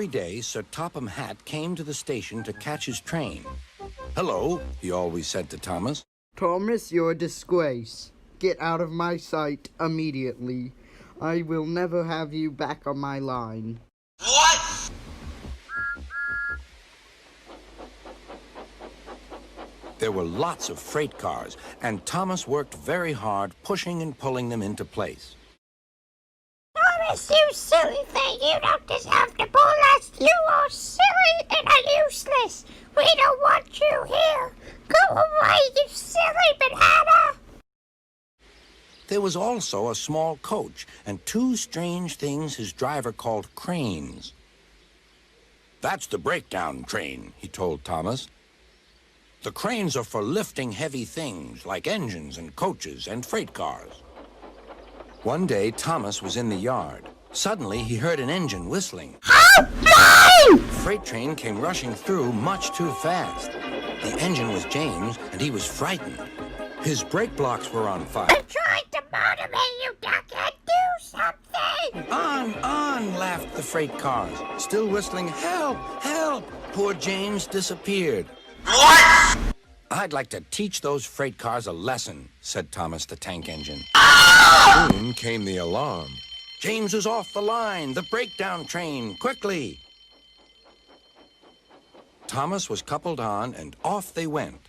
Every day, Sir Topham Hatt came to the station to catch his train. "Hello," he always said to Thomas. "Thomas, you're a disgrace. Get out of my sight immediately. I will never have you back on my line." What? There were lots of freight cars, and Thomas worked very hard pushing and pulling them into place. Thomas, you silly thing, you don't deserve to pull us. You are silly and are useless. We don't want you here. Go away, you silly banana. There was also a small coach and two strange things his driver called cranes. "That's the breakdown train," he told Thomas. "The cranes are for lifting heavy things like engines and coaches and freight cars." One day, Thomas was in the yard. Suddenly, he heard an engine whistling. Help me! The freight train came rushing through much too fast. The engine was James, and he was frightened. His brake blocks were on fire. I'm trying to motivate you, Duckhead. Do something! On, laughed the freight cars, still whistling, "Help, help!" Poor James disappeared. What? "I'd like to teach those freight cars a lesson," said Thomas the tank engine. Soon came the alarm. "James is off the line! The breakdown train! Quickly!" Thomas was coupled on, and off they went.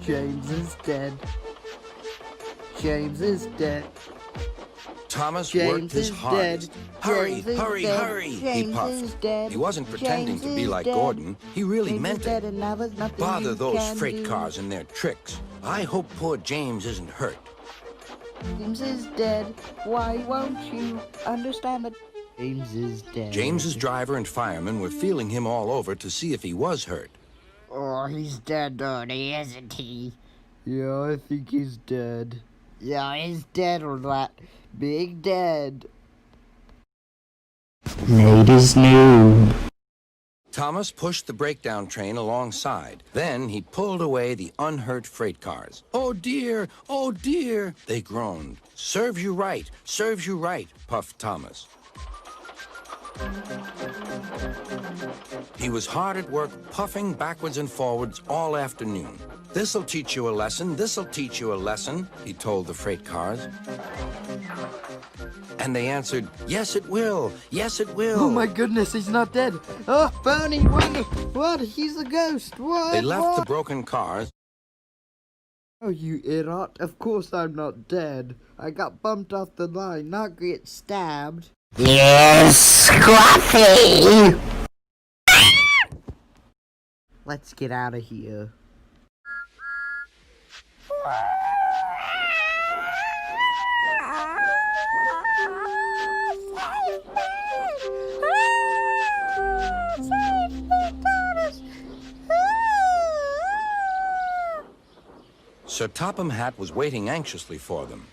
James is dead. James is dead. Thomas James worked his is hardest. dead. "Hurry, James is hurry, dead. hurry!" he James puffed. is dead. He wasn't pretending James to be is like dead. Gordon. He really James meant is dead, it. and now there's nothing Bother you those can freight do. cars and their tricks. I hope poor James isn't hurt. James is dead. Why won't you understand that James is dead? James's driver and firemen were feeling him all over to see if he was hurt. Oh, he's dead, dirty, isn't he? Yeah, I think he's dead. Yeah, he's dead, or that big dead. Ladies noob. Thomas pushed the breakdown train alongside. Then he pulled away the unhurt freight cars. "Oh dear, they groaned. Serves you right, puffed Thomas. He was hard at work, puffing backwards and forwards all afternoon. "This'll teach you a lesson, he told the freight cars. And they answered, "Yes, it will, yes, it will." Oh my goodness, he's not dead. Oh, Bernie, what? He's a ghost. What? They left the What? broken cars. Oh, you idiot. Of course I'm not dead. I got bumped off the line, not get stabbed. Yes, Scruffy! Let's get out of here. Sir Topham Hatt was waiting anxiously for them.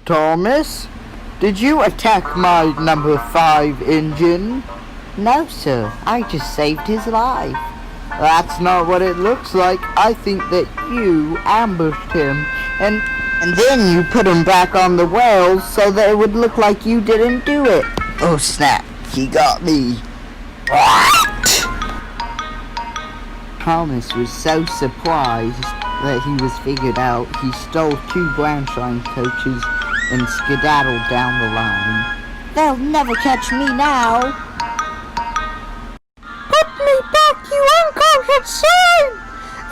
Thomas, did you attack my number 5 engine? No, sir. I just saved his life. That's not what it looks like. I think that you ambushed him, and then you put him back on the rails so that it would look like you didn't do it. Oh, snap. He got me. What? Thomas was so surprised that he was figured out, he stole 2 branch line coaches and skedaddled down the line. They'll never catch me now. Put me back, you unconscious son!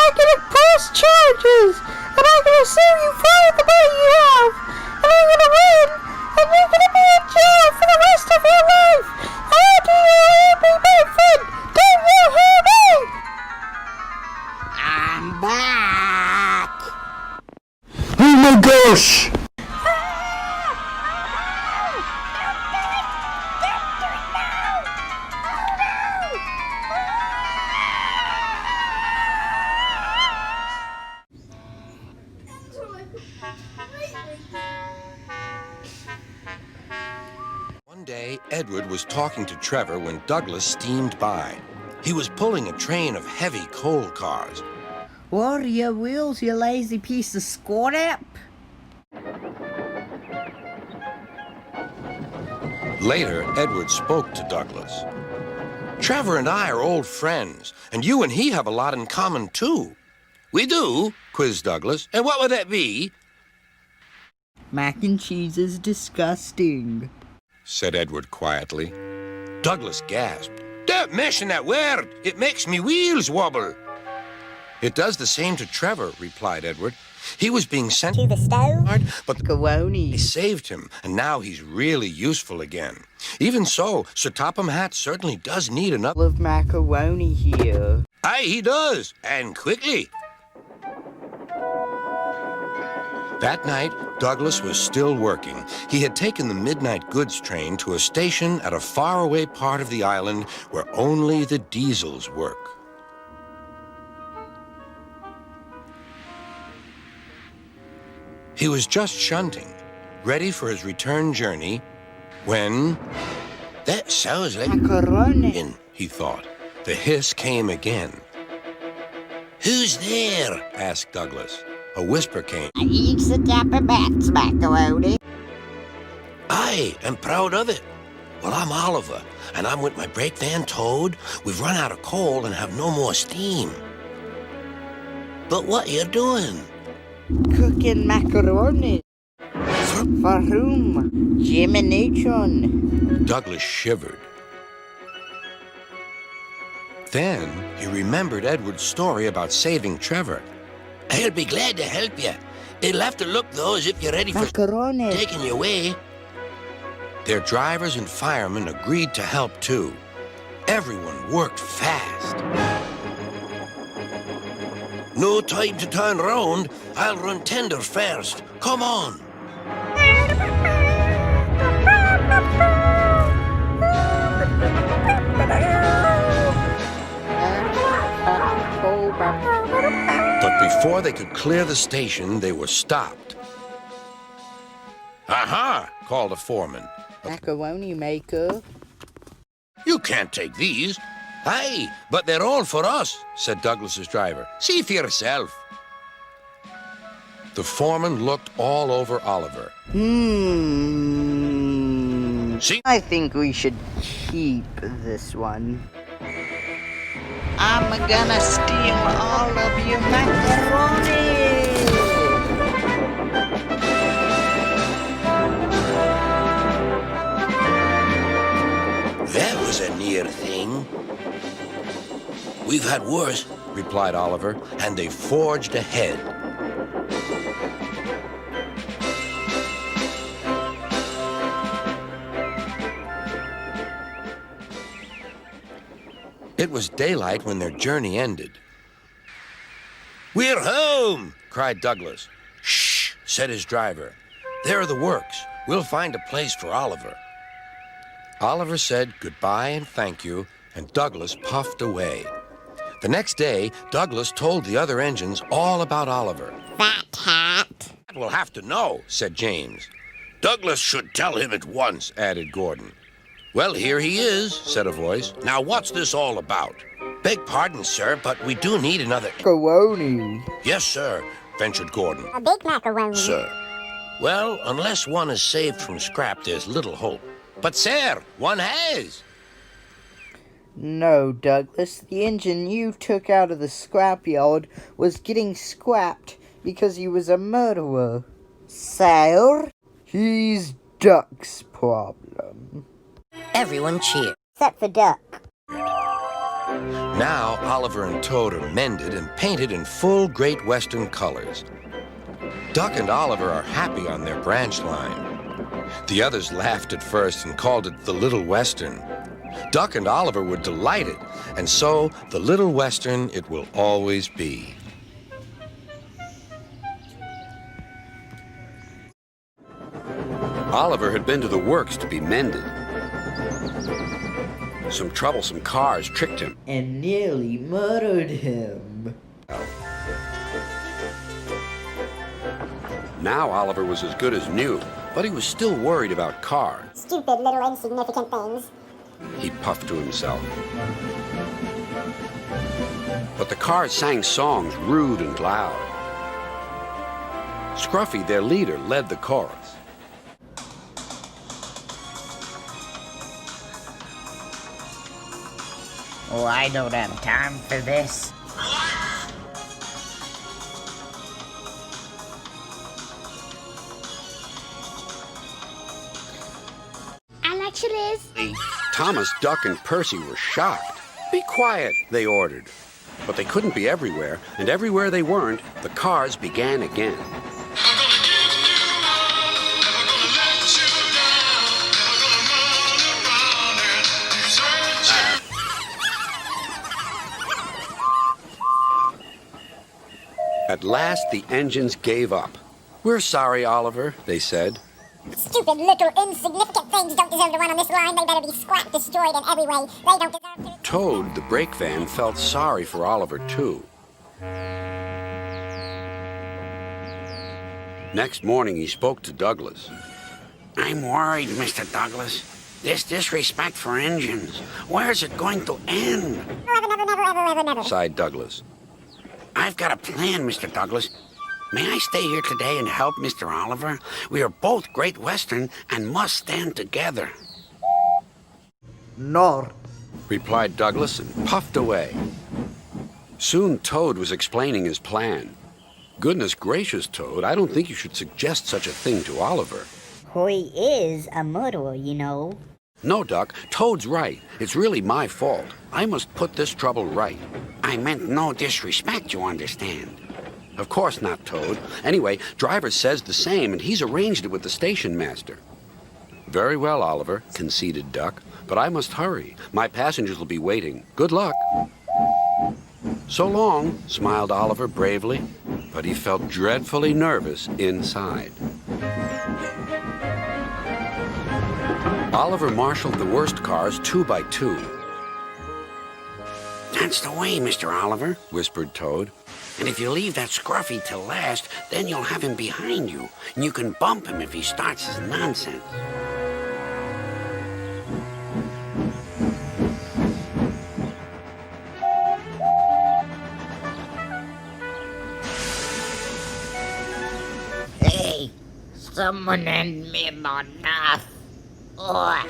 I'm gonna press charges, and I'm gonna sue you for all the money you have, and I'm gonna win, and you're gonna be in jail for the rest of your life. How do you hear me, my friend? Don't you hear me? I'm back. Oh my gosh! One day, Edward was talking to Trevor when Douglas steamed by. He was pulling a train of heavy coal cars. What are your wheels, you lazy piece of scrap? Later, Edward spoke to Douglas. Trevor and I are old friends, and you and he have a lot in common, too. We do? Quizzed Douglas. And what would that be? Mac and cheese is disgusting, said Edward quietly. Douglas gasped. Don't mention that word. It makes me wheels wobble. It does the same to Trevor, replied Edward. He was being sent To the stove? but they Macaroni. saved him, and now he's really useful again. Even so, Sir Topham Hatt certainly does need an up. Of macaroni here. Aye, he does, and quickly. That night, Douglas was still working. He had taken the midnight goods train to a station at a faraway part of the island where only the diesels work. He was just shunting, ready for his return journey, when... That sounds like... Macaroni. He thought. The hiss came again. Who's there? Asked Douglas. A whisper came. It's the Dapper Bats, Macaroni. I am proud of it. Well, I'm Oliver, and I'm with my brake van towed. We've run out of coal and have no more steam. But what are you doing? Cooking macaroni. For whom? Jim and Neutron. Douglas shivered. Then he remembered Edward's story about saving Trevor. I'll be glad to help you. It'll have to look, though, as if you're ready for Macaroni. taking you away. Their drivers and firemen agreed to help, too. Everyone worked fast. No time to turn round. I'll run tender first. Come on. But before they could clear the station, they were stopped. Aha! Called a foreman. Macaroni maker. You can't take these. Aye, but they're all for us, said Douglas's driver. See for yourself. The foreman looked all over Oliver. See? I think we should keep this one. I'm gonna steal all of your macaroni! That was a near thing. We've had worse, replied Oliver, and they forged ahead. It was daylight when their journey ended. We're home, cried Douglas. Shh, said his driver. There are the works. We'll find a place for Oliver. Oliver said goodbye and thank you, and Douglas puffed away. The next day, Douglas told the other engines all about Oliver. Fat hat. We'll have to know, said James. Douglas should tell him at once, added Gordon. Well, here he is, said a voice. Now, what's this all about? Beg pardon, sir, but we do need another... Macaroni. Yes, sir, ventured Gordon. A big macaroni. Sir. Well, unless one is saved from scrap, there's little hope. But, sir, one has. No, Douglas. The engine you took out of the scrapyard was getting scrapped because he was a murderer. Sir, he's Duck's problem. Everyone cheered. Except for Duck. Now, Oliver and Toad are mended and painted in full Great Western colors. Duck and Oliver are happy on their branch line. The others laughed at first and called it the Little Western. Duck and Oliver were delighted, and so the Little Western it will always be. Oliver had been to the works to be mended. Some troublesome cars tricked him. And nearly murdered him. Now Oliver was as good as new, but he was still worried about cars. Stupid little insignificant things. He puffed to himself. But the cars sang songs rude and loud. Scruffy, their leader, led the chorus. Oh, I don't have time for this. Alex, it is. Thomas, Duck, and Percy were shocked. Be quiet, they ordered. But they couldn't be everywhere, and everywhere they weren't, the cars began again. At last, the engines gave up. We're sorry, Oliver, they said. Stupid little insignificant things don't deserve to run on this line. They better be scrapped, destroyed in every way. They don't deserve to... Toad, the brake van, felt sorry for Oliver, too. Next morning, he spoke to Douglas. I'm worried, Mr. Douglas. This disrespect for engines, where's it going to end? Never. Sighed Douglas. I've got a plan, Mr. Douglas. May I stay here today and help Mr. Oliver? We are both Great Western and must stand together. No. Replied Douglas and puffed away. Soon Toad was explaining his plan. Goodness gracious, Toad, I don't think you should suggest such a thing to Oliver. He is a murderer, you know. No, Duck, Toad's right. It's really my fault. I must put this trouble right. I meant no disrespect, you understand. Of course not, Toad. Anyway, Driver says the same, and he's arranged it with the station master. Very well, Oliver, conceded Duck, but I must hurry. My passengers will be waiting. Good luck. So long, smiled Oliver bravely, but he felt dreadfully nervous inside. Oliver marshaled the worst cars 2 by 2. That's the way, Mr. Oliver, whispered Toad. And if you leave that scruffy till last, then you'll have him behind you, and you can bump him if he starts his nonsense. Hey, someone hand me my knife. Oh.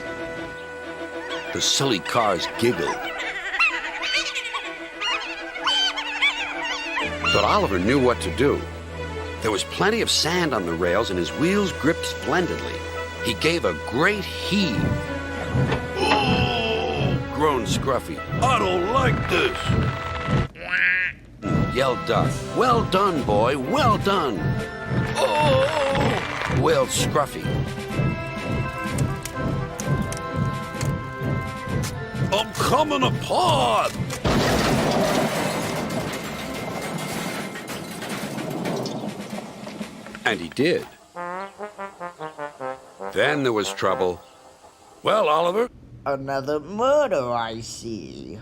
The silly cars giggled. But Oliver knew what to do. There was plenty of sand on the rails and his wheels gripped splendidly. He gave a great heave. "Oh!" groaned Scruffy. "I don't like this!" Yelled Duck. "Well done, boy, well done!" "Oh!" wailed Scruffy. "I'm coming apart!" And he did. Then there was trouble. "Well, Oliver?" Another murder, I see.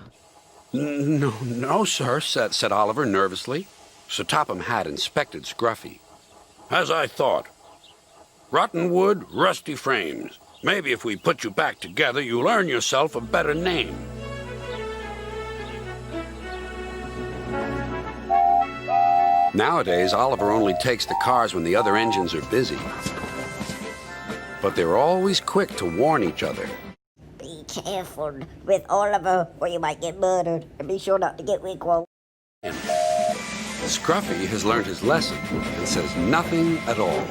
No, sir," said Oliver nervously. Sir Topham had inspected Scruffy. "As I thought. Rotten wood, rusty frames. Maybe if we put you back together, you'll earn yourself a better name." Nowadays, Oliver only takes the cars when the other engines are busy. But they're always quick to warn each other. Be careful with Oliver, or you might get murdered. And be sure not to get wigwam. Scruffy has learned his lesson and says nothing at all.